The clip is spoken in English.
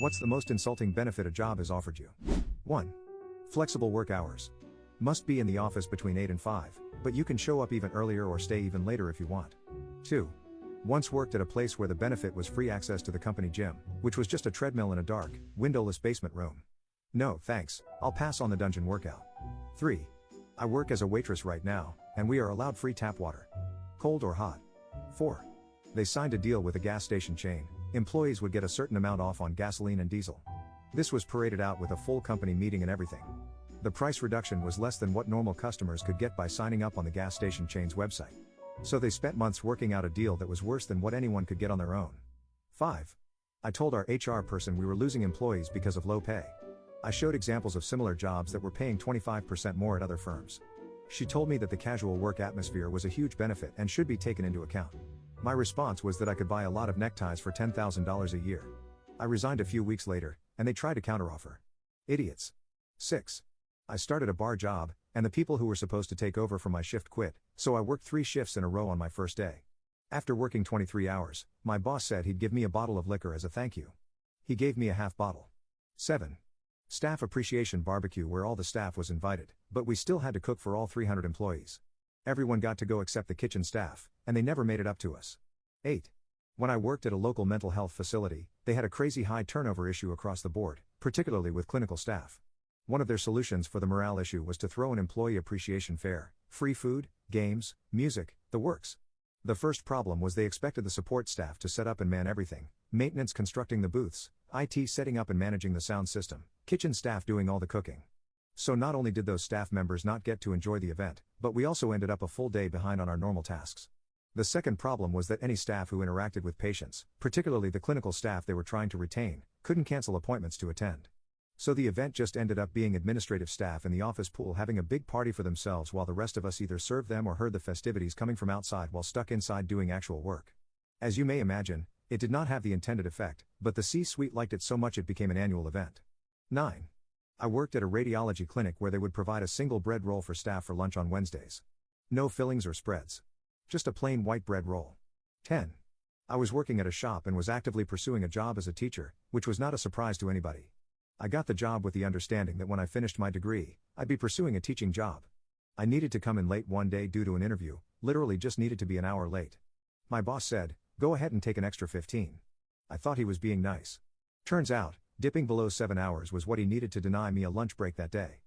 What's the most insulting benefit a job has offered you? 1. Flexible work hours. Must be in the office between 8 and 5, but you can show up even earlier or stay even later if you want. 2. Once worked at a place where the benefit was free access to the company gym, which was just a treadmill in a dark, windowless basement room. No, thanks, I'll pass on the dungeon workout. 3. I work as a waitress right now, and we are allowed free tap water. Cold or hot. 4. They signed a deal with a gas station chain. Employees would get a certain amount off on gasoline and diesel. This was paraded out with a full company meeting and everything. The price reduction was less than what normal customers could get by signing up on the gas station chain's website. So they spent months working out a deal that was worse than what anyone could get on their own. 5. I told our HR person we were losing employees because of low pay. I showed examples of similar jobs that were paying 25% more at other firms. She told me that the casual work atmosphere was a huge benefit and should be taken into account. My response was that I could buy a lot of neckties for $10,000 a year. I resigned a few weeks later, and they tried to counteroffer. Idiots. 6. I started a bar job, and the people who were supposed to take over from my shift quit, so I worked 3 shifts in a row on my first day. After working 23 hours, my boss said he'd give me a bottle of liquor as a thank you. He gave me a half bottle. 7. Staff appreciation barbecue where all the staff was invited, but we still had to cook for all 300 employees. Everyone got to go except the kitchen staff, and they never made it up to us. 8. When I worked at a local mental health facility, they had a crazy high turnover issue across the board, particularly with clinical staff. One of their solutions for the morale issue was to throw an employee appreciation fair, free food, games, music, the works. The first problem was they expected the support staff to set up and man everything, maintenance constructing the booths, IT setting up and managing the sound system, kitchen staff doing all the cooking. So not only did those staff members not get to enjoy the event, but we also ended up a full day behind on our normal tasks. The second problem was that any staff who interacted with patients, particularly the clinical staff they were trying to retain, couldn't cancel appointments to attend. So the event just ended up being administrative staff in the office pool having a big party for themselves while the rest of us either served them or heard the festivities coming from outside while stuck inside doing actual work. As you may imagine, it did not have the intended effect, but the C-suite liked it so much it became an annual event. 9. I worked at a radiology clinic where they would provide a single bread roll for staff for lunch on Wednesdays. No fillings or spreads. Just a plain white bread roll. 10. I was working at a shop and was actively pursuing a job as a teacher, which was not a surprise to anybody. I got the job with the understanding that when I finished my degree, I'd be pursuing a teaching job. I needed to come in late one day due to an interview, literally just needed to be an hour late. My boss said, "Go ahead and take an extra 15. I thought he was being nice. Turns out, dipping below 7 hours was what he needed to deny me a lunch break that day.